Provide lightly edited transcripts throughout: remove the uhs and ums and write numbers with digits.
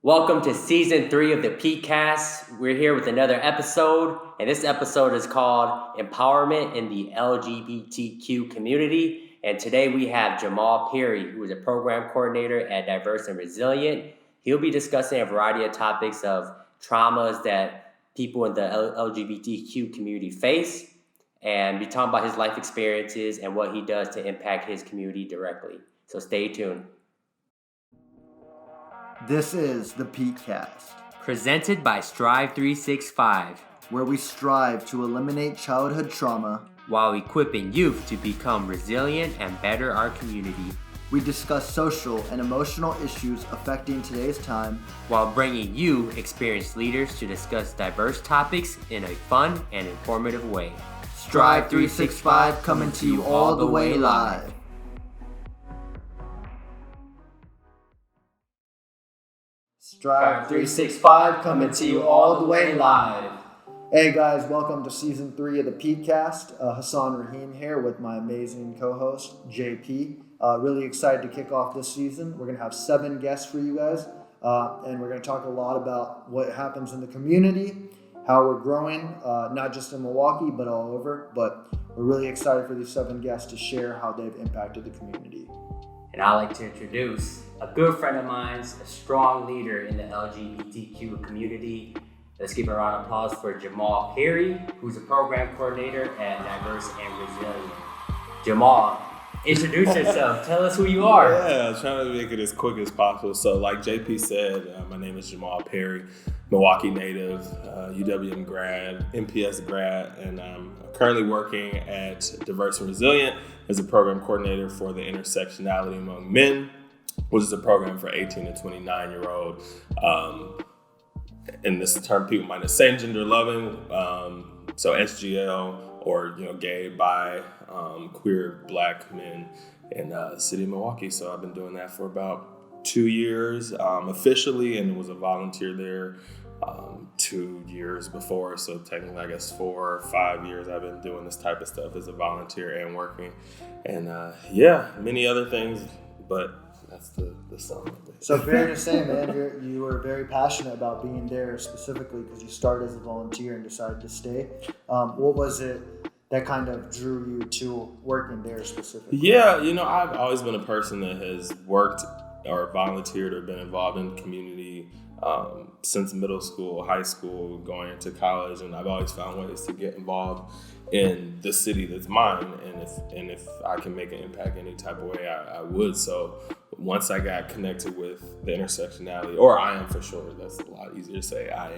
Welcome to Season 3 of the Peakcast. We're here with another episode, and this episode is called Empowerment in the LGBTQ Community. And today we have Jamal Perry, who is a program coordinator at Diverse and Resilient. He'll be discussing a variety of topics of traumas that people in the LGBTQ community face, and be talking about his life experiences and what he does to impact his community directly. So stay tuned. This is the Peakcast, Presented by Strive 365, where we strive to eliminate childhood trauma while equipping youth to become resilient and better our community, We discuss social and emotional issues affecting today's time while bringing you experienced leaders to discuss diverse topics in a fun and informative way. Strive 365 coming to you all the way live. Strive 365 coming to you all the way live. Hey guys, welcome to Season 3 of the Peakcast. Hassan Rahim here with my amazing co-host, JP. Really excited to kick off this season. We're going to have 7 guests for you guys, and we're going to talk a lot about what happens in the community, how we're growing, not just in Milwaukee, but all over. But we're really excited for these 7 guests to share how they've impacted the community. And I'd like to introduce a good friend of mine, a strong leader in the LGBTQ community. Let's give a round of applause for Jamal Perry, who's a program coordinator at Diverse and Resilient. Jamal, introduce yourself. Tell us who you are. Yeah, I'm trying to make it as quick as possible. So like JP said, my name is Jamal Perry, Milwaukee native, UWM grad, MPS grad, and I'm currently working at Diverse and Resilient as a program coordinator for the Intersectionality Among Men, which is a program for 18 to 29-year-old. And this term people might know, same gender loving, so SGL, or gay, bi, queer Black men in the city of Milwaukee. So I've been doing that for about 2 years officially, and was a volunteer there 2 years before. So technically, I guess 4 or 5 years I've been doing this type of stuff as a volunteer and working, and many other things, but that's the sum of it. So fair to say, man, you were very passionate about being there specifically because you started as a volunteer and decided to stay. What was it that kind of drew you to working there specifically? Yeah, I've always been a person that has worked or volunteered or been involved in community since middle school, high school, going into college, and I've always found ways to get involved in the city that's mine, and if I can make an impact any type of way, I would. So once I got connected with the intersectionality, or I am for sure, that's a lot easier to say, I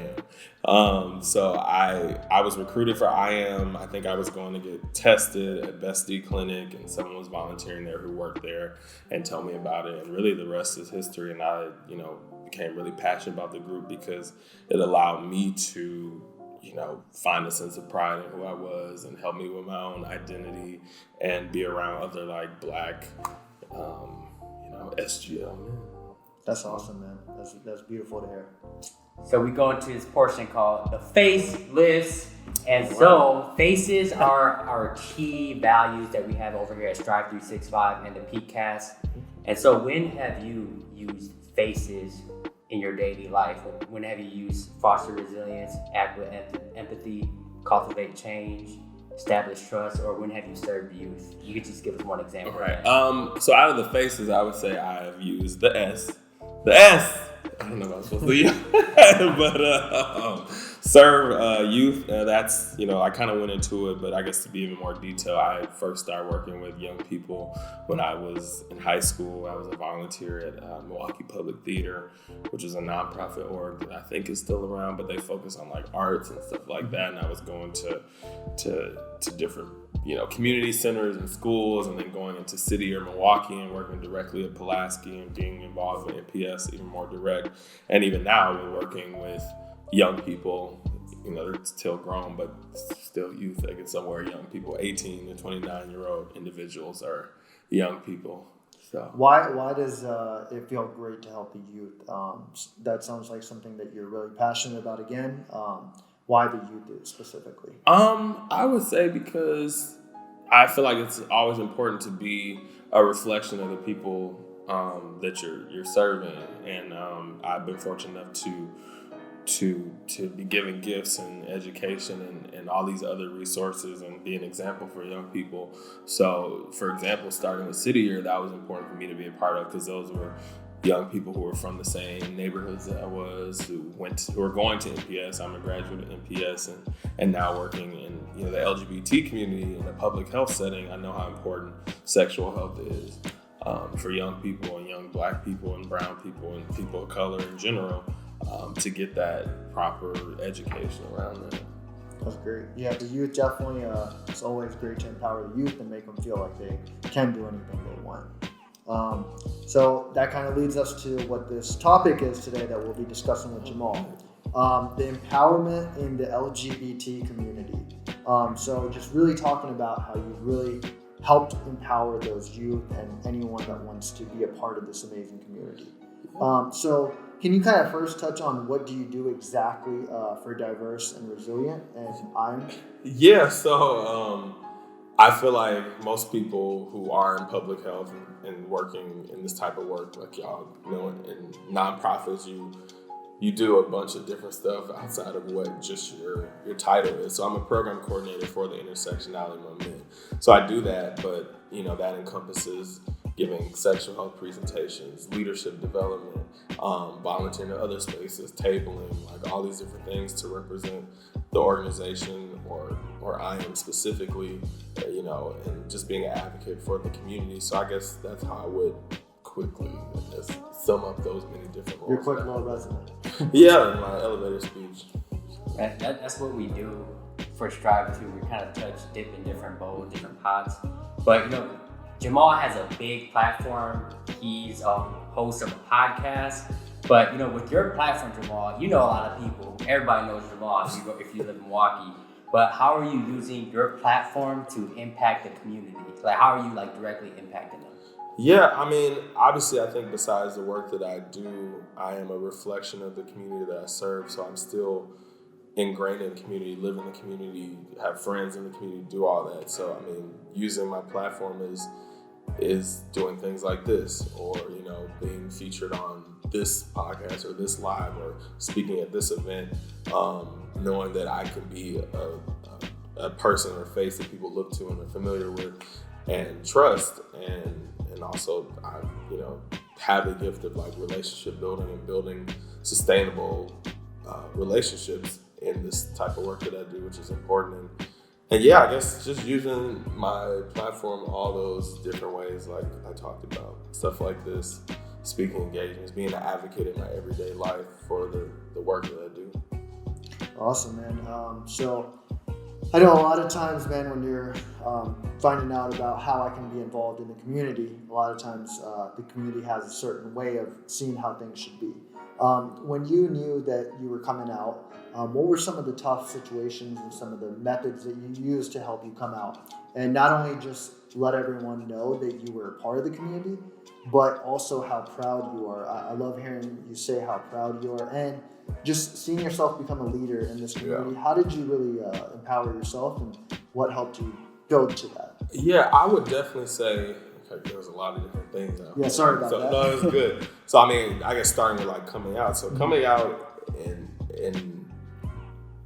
am. So I was recruited for I am. I think I was going to get tested at Bestie Clinic, and someone was volunteering there who worked there and told me about it. And really the rest is history. And I, became really passionate about the group because it allowed me to find a sense of pride in who I was and help me with my own identity and be around other like Black, SGL men. That's awesome, man. That's beautiful to hear. So we go into this portion called the face list. And so faces are our key values that we have over here at Strive 365 and the Peakcast. And so when have you used faces in your daily life? When have you used foster resilience, act with empathy, cultivate change, establish trust, or when have you served youth? You could just give us one example. Right. So out of the faces, I would say I have used the S. The S! I don't know if I'm supposed to use but serve youth. That's, I kind of went into it, but I guess to be even more detailed, I first started working with young people when I was in high school. I was a volunteer at Milwaukee Public Theater, which is a nonprofit org that I think is still around, but they focus on like arts and stuff like that. And I was going to different community centers and schools, and then going into city or Milwaukee and working directly at Pulaski and being involved with MPS even more direct. And even now we're working with young people, they're still grown, but still youth. Like it's somewhere young people, 18 to 29-year-old individuals are young people. So why does it feel great to help the youth? That sounds like something that you're really passionate about again. Why the youth specifically? I would say because I feel like it's always important to be a reflection of the people that you're serving. And I've been fortunate enough to be giving gifts and education and all these other resources and be an example for young people. So, for example, starting with City Year, that was important for me to be a part of, because those were young people who were from the same neighborhoods that I was, who were going to NPS. I'm a graduate of NPS and now working in the LGBT community in a public health setting. I know how important sexual health is for young people and young Black people and brown people and people of color in general, to get that proper education around that. That's great. Yeah, the youth definitely, it's always great to empower the youth and make them feel like they can do anything they want. So that kind of leads us to what this topic is today that we'll be discussing with Jamal. The empowerment in the LGBT community. So just really talking about how you really helped empower those youth and anyone that wants to be a part of this amazing community. So can you kind of first touch on what do you do exactly for Diverse and Resilient and I'm? Yeah, so I feel like most people who are in public health and working in this type of work, like y'all, in nonprofits, you do a bunch of different stuff outside of what just your title is. So I'm a program coordinator for the Intersectionality movement. So I do that, but that encompasses giving sexual health presentations, leadership development, volunteering in other spaces, tabling, like all these different things to represent the organization or I am specifically, and just being an advocate for the community. So I guess that's how I would quickly just sum up those many different roles. Your quick little resume. Yeah, in my elevator speech. That's what we do for Strive too. We kind of dip in different bowls, different pots. But Jamal has a big platform. He's a host of a podcast. But with your platform, Jamal, a lot of people. Everybody knows Jamal if you live in Milwaukee. But how are you using your platform to impact the community? Like, how are you directly impacting them? Yeah, obviously, I think besides the work that I do, I am a reflection of the community that I serve. So I'm still ingrained in the community, live in the community, have friends in the community, do all that. So, using my platform is doing things like this, or, being featured on this podcast or this live or speaking at this event, knowing that I can be a person or face that people look to and are familiar with and trust, and also I have the gift of relationship building and building sustainable relationships in this type of work that I do, which is important. And yeah, I guess just using my platform all those different ways, like I talked about, stuff like this, speaking engagements, being an advocate in my everyday life for the work that I do. Awesome, man. So I know a lot of times, man, when you're finding out about how I can be involved in the community, a lot of times the community has a certain way of seeing how things should be. When you knew that you were coming out, what were some of the tough situations and some of the methods that you used to help you come out? And not only just let everyone know that you were a part of the community, but also how proud you are. I love hearing you say how proud you are, and just seeing yourself become a leader in this community. Yeah. How did you really empower yourself, and what helped you build to that? Yeah, I would definitely say, there was a lot of different things. Yeah, sorry about that. No, it's good. So, I guess starting with coming out. So coming out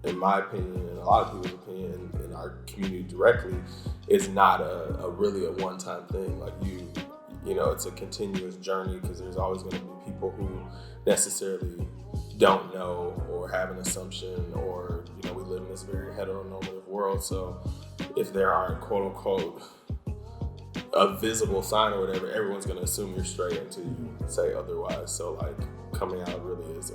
in my opinion, and a lot of people's opinion in our community directly, is not a really a one-time thing. It's a continuous journey, because there's always going to be people who necessarily don't know or have an assumption, or we live in this very heteronormative world. So if there aren't quote unquote a visible sign or whatever, everyone's going to assume you're straight until you say otherwise. So coming out really is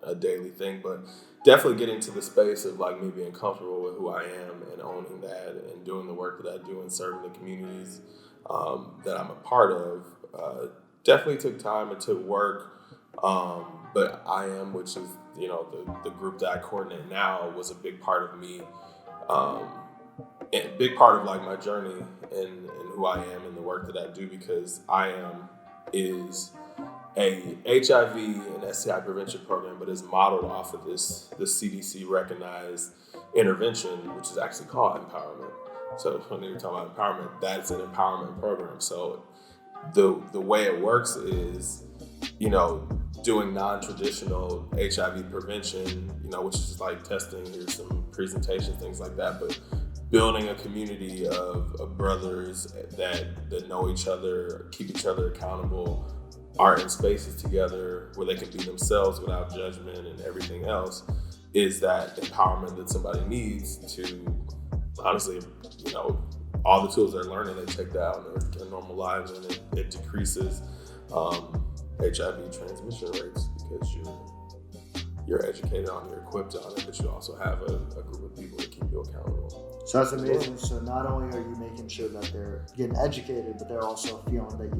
a daily thing, but definitely getting to the space of me being comfortable with who I am and owning that and doing the work that I do and serving the communities that I'm a part of, definitely took time. It took work. But I Am, which is, the group that I coordinate now, was a big part of me, and a big part of my journey and who I am and the work that I do, because I Am is a HIV and STI prevention program, but is modeled off of this CDC recognized intervention, which is actually called empowerment. So when you're talking about empowerment, that's an empowerment program. So the way it works is, doing non-traditional HIV prevention, which is like testing, here's some presentations, things like that, but building a community of brothers that know each other, keep each other accountable, are in spaces together where they can be themselves without judgment and everything else, is that empowerment that somebody needs to, honestly, all the tools they're learning, they take that out in their normal lives, and it decreases HIV transmission rates because you're educated on, you're equipped on it, but you also have a group of people that keep you accountable. So that's amazing. So not only are you making sure that they're getting educated, but they're also feeling that,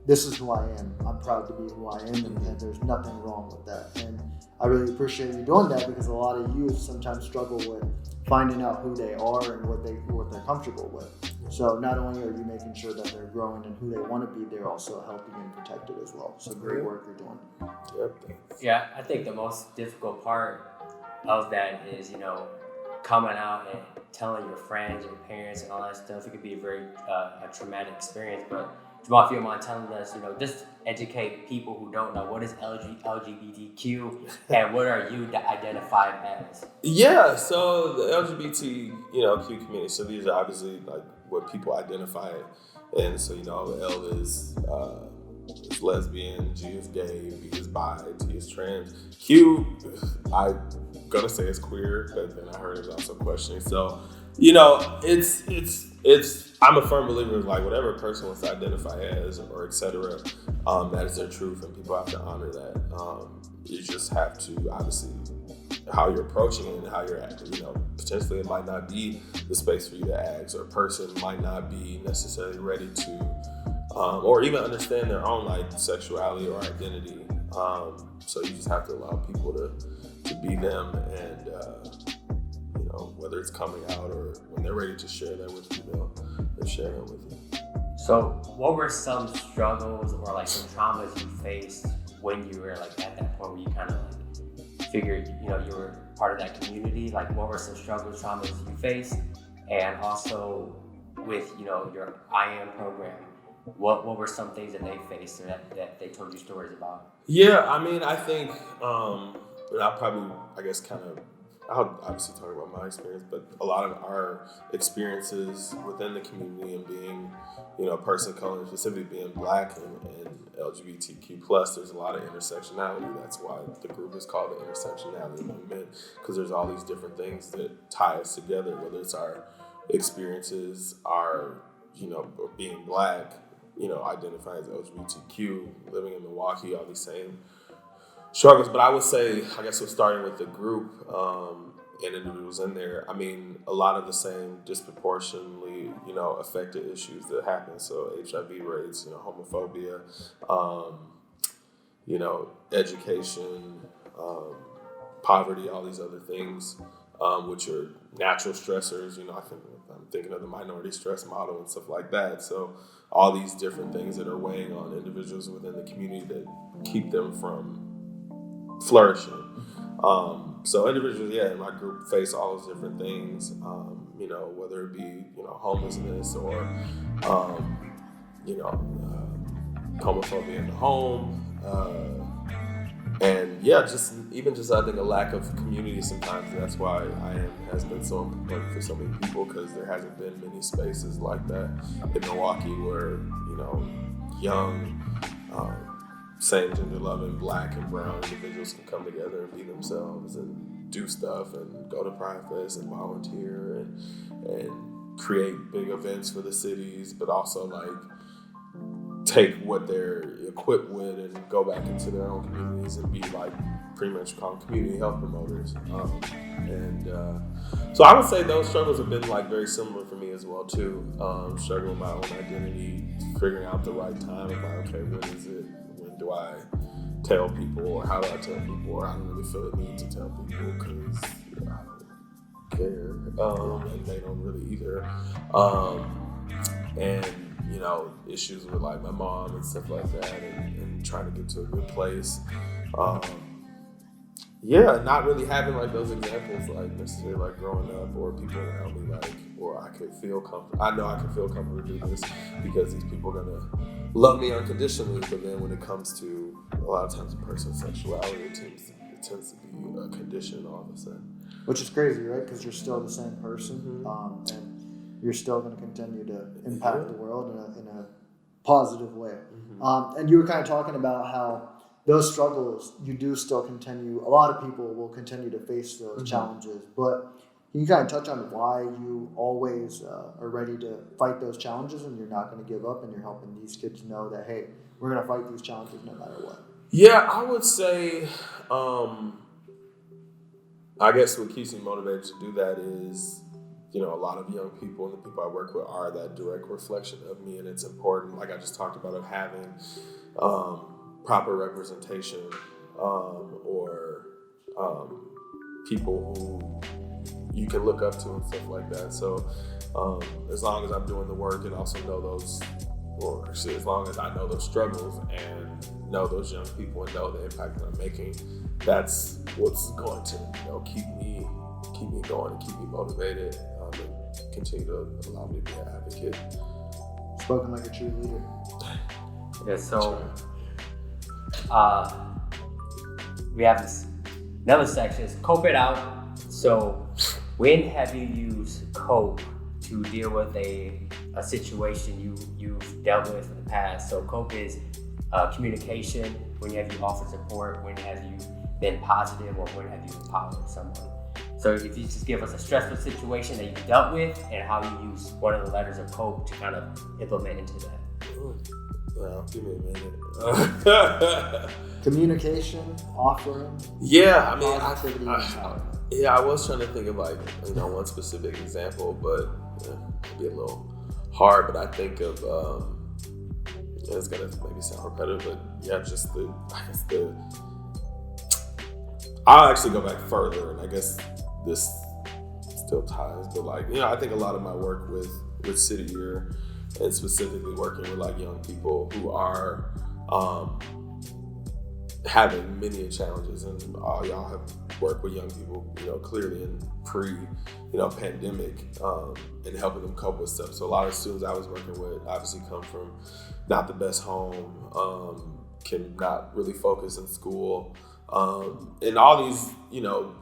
this is who I am. I'm proud to be who I am, and there's nothing wrong with that. And I really appreciate you doing that, because a lot of youth sometimes struggle with finding out who they are and what they're comfortable with. So not only are you making sure that they're growing and who they want to be, they're also helping and protected as well. So great work you're doing. Yep. Yeah, I think the most difficult part of that is, coming out and telling your friends, your parents, and all that stuff. It could be a very a traumatic experience, but Jamal, if you don't mind telling us, just educate people who don't know, what is LGBTQ and what are you identified as? Yeah, so the LGBTQ community. So these are obviously like what people identify, and so L is lesbian, G is gay, B is bi, T is trans. Q, I'm gonna say it's queer, but then I heard it's also questioning. So it's I'm a firm believer of like whatever a person wants to identify as or etc. That is their truth, and people have to honor that. You just have to obviously how you're approaching it and how you're acting. Potentially it might not be the space for you to ask, or a person might not be necessarily ready to, or even understand their own like sexuality or identity. So you just have to allow people to be them, and whether it's coming out or when they're ready to share that with you, they'll share that with you. So what were some struggles or like some traumas you faced when you were like at that point where you kind of like figured, you were part of that community? Like what were some struggles, traumas you faced? And also with, your IAM program, what were some things that they faced or that they told you stories about? Yeah, I think, I'll obviously talk about my experience, but a lot of our experiences within the community and being, a person of color, specifically being Black and LGBTQ+, there's a lot of intersectionality. That's why the group is called the Intersectionality Movement, because there's all these different things that tie us together, whether it's our experiences, our, being Black, identifying as LGBTQ, living in Milwaukee, all these same struggles. But I would say, I guess we're starting with the group and individuals in there. A lot of the same disproportionately, affected issues that happen. So HIV rates, homophobia, education, poverty, all these other things, which are natural stressors. I'm thinking of the minority stress model and stuff like that. So all these different things that are weighing on individuals within the community that keep them from flourishing. So individuals, in my group face all those different things, whether it be, homelessness or, homophobia in the home, and I think a lack of community sometimes. That's why IAM has been so important for so many people, because there hasn't been many spaces like that in Milwaukee where, young, same gender loving Black and brown individuals can come together and be themselves and do stuff and go to Pride Fest and volunteer and create big events for the cities, but also like take what they're equipped with and go back into their own communities and be like pretty much called community health promoters. So I would say those struggles have been like very similar for me as well too. Struggling with my own identity, figuring out the right time of like, okay, when is it? When do I tell people, or how do I tell people, or I don't really feel the need to tell people because I don't care, and they don't really either. And issues with like my mom and stuff like that, and trying to get to a good place. Not really having like those examples like necessarily like growing up, or people around me like, or I could feel comfortable. I know I can feel comfortable to do this because these people are gonna love me unconditionally, but then when it comes to a lot of times a person's sexuality, it tends to be a condition all of a sudden. Which is crazy, right? Because you're still the same person, and you're still going to continue to impact the world in a positive way. And you were kind of talking about how those struggles, you do still continue. A lot of people will continue to face those challenges, but can you kind of touch on why you always are ready to fight those challenges and you're not going to give up and you're helping these kids know that, hey, we're going to fight these challenges no matter what? Yeah, I would say, I guess what keeps me motivated to do that is, a lot of young people and the people I work with are that direct reflection of me, and it's important, like I just talked about, of having proper representation or people who you can look up to and stuff like that. So as long as I'm doing the work and also know those, or actually as long as I know those struggles and know those young people and know the impact that I'm making, that's what's going to keep me going and keep me motivated and continue to allow me to be an advocate. Spoken like a true leader. Yeah, so we have this another section is cope it out. So when have you used cope to deal with a situation you've dealt with in the past? So cope is communication, when have you offered support, when have you been positive, or when have you empowered someone? So if you just give us a stressful situation that you've dealt with and how you use one of the letters of cope to kind of implement into that. Well, give me a minute. Communication, offering. Yeah, I mean, positivity, empowerment. I was trying to think of one specific example, but it'd be a little hard. But I think of it's gonna maybe sound repetitive, but yeah, just I'll actually go back further, and I guess this still ties, but I think a lot of my work with City Year, and specifically working with young people who are having many challenges, and y'all have worked with young people, clearly in pre-pandemic, and helping them cope with stuff. So a lot of students I was working with obviously come from not the best home, can not really focus in school, and all these,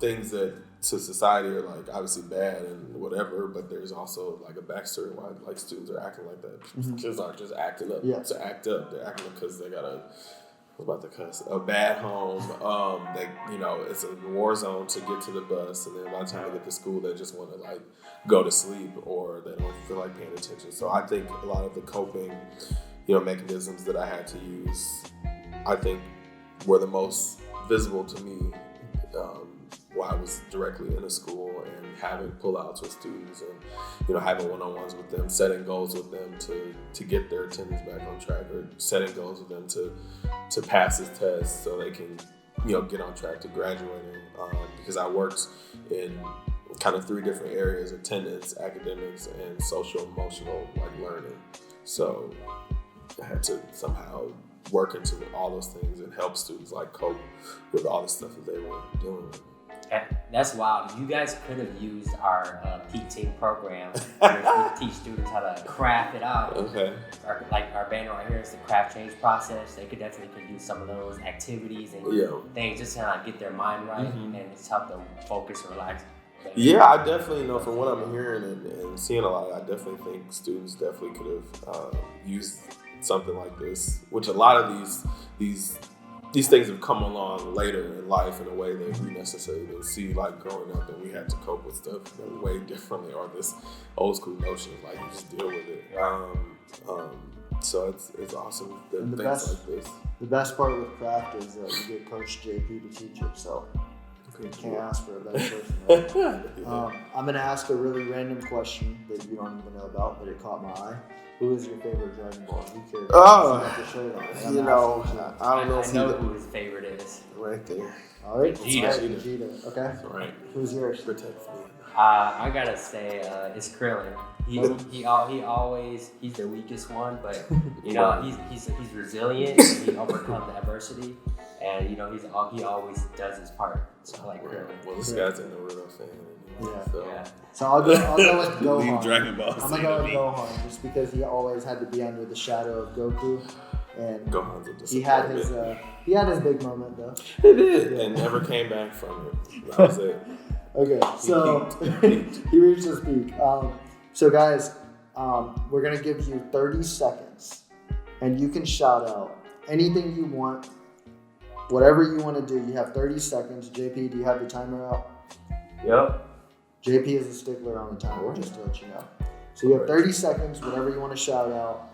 things that to society are obviously bad and whatever, but there's also a backstory why students are acting like that. Kids aren't just acting up to act up. They're acting up because they got a bad home. It's a war zone to get to the bus, and then by the time they get to school, they just want to go to sleep, or they don't feel like paying attention. So I think a lot of the coping, mechanisms that I had to use, I think were the most visible to me while I was directly in a school and having pullouts with students and having one-on-ones with them, setting goals with them to get their attendance back on track, or setting goals with them to pass this test so they can get on track to graduating, because I worked in kind of 3 different areas: attendance, academics, and social emotional learning. So I had to somehow work into all those things and help students cope with all the stuff that they were dealing with. That's wild. You guys could have used our Peak Team program where we teach students how to craft it out. Okay. Our banner right here is the craft change process. They could use some of those activities and things just to get their mind right and just help them focus and relax. Yeah, I definitely know from what I'm hearing and seeing a lot, I definitely think students definitely could have used something like this, which a lot of these things have come along later in life in a way that we necessarily didn't see growing up, and we had to cope with stuff way differently, or this old school notion of you just deal with it. So it's awesome that things like this. The best part with craft is that you get Coach JP to teach it, so you can't ask for a better person. Right? I'm going to ask a really random question that you don't even know about, but it caught my eye. Who is your favorite Dragon Ball? Who cares? I don't know. I know who his favorite is. Right there. All right, Vegeta. Okay. All right. Who's yours? Protect me. I gotta say it's Krillin. He always he's the weakest one, but he's resilient and he overcomes adversity. and he always does his part. So I like Krillin. Well, this guy's a Naruto fan. So I'll go with Gohan. Leave Dragon Ball Z I'm gonna go with Gohan just because he always had to be under the shadow of Goku, and Gohan's a he had his big moment though. He did, and never came back from it. That was it. Okay, so he reached his peak. So guys, we're gonna give you 30 seconds, and you can shout out anything you want, whatever you want to do. You have 30 seconds. JP, do you have the timer out? Yep. JP is a stickler on the timer, just to let you know. So you have 30 seconds, whatever you want to shout out,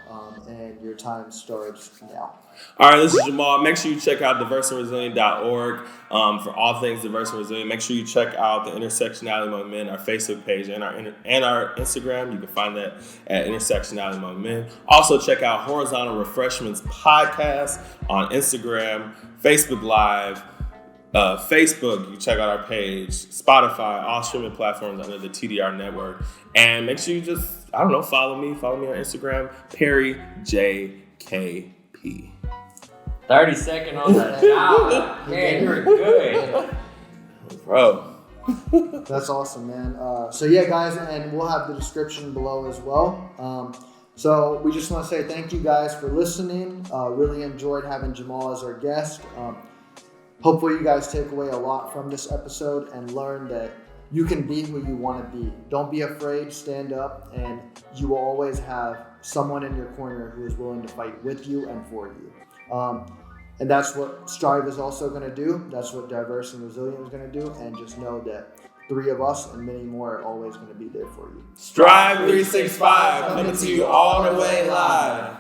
and your time starts now. All right, this is Jamal. Make sure you check out diverseandresilient.org for all things diverse and resilient. Make sure you check out the Intersectionality Among Men, our Facebook page, and our Instagram. You can find that at Intersectionality Among Men. Also, check out Horizontal Refreshments podcast on Instagram, Facebook Live, Facebook. You can check out our page, Spotify, all streaming platforms under the TDR network. And make sure you just, follow me on Instagram, Perry JKP. 30 seconds on the job. Man, you're good. Bro. That's awesome, man. So yeah, guys, and we'll have the description below as well. So we just want to say thank you guys for listening. Really enjoyed having Jamal as our guest. Hopefully you guys take away a lot from this episode and learn that you can be who you want to be. Don't be afraid, stand up, and you will always have someone in your corner who is willing to fight with you and for you. And that's what Strive is also going to do. That's what Diverse and Resilient is going to do. And just know that 3 of us and many more are always going to be there for you. Strive 365 coming to you all the way live.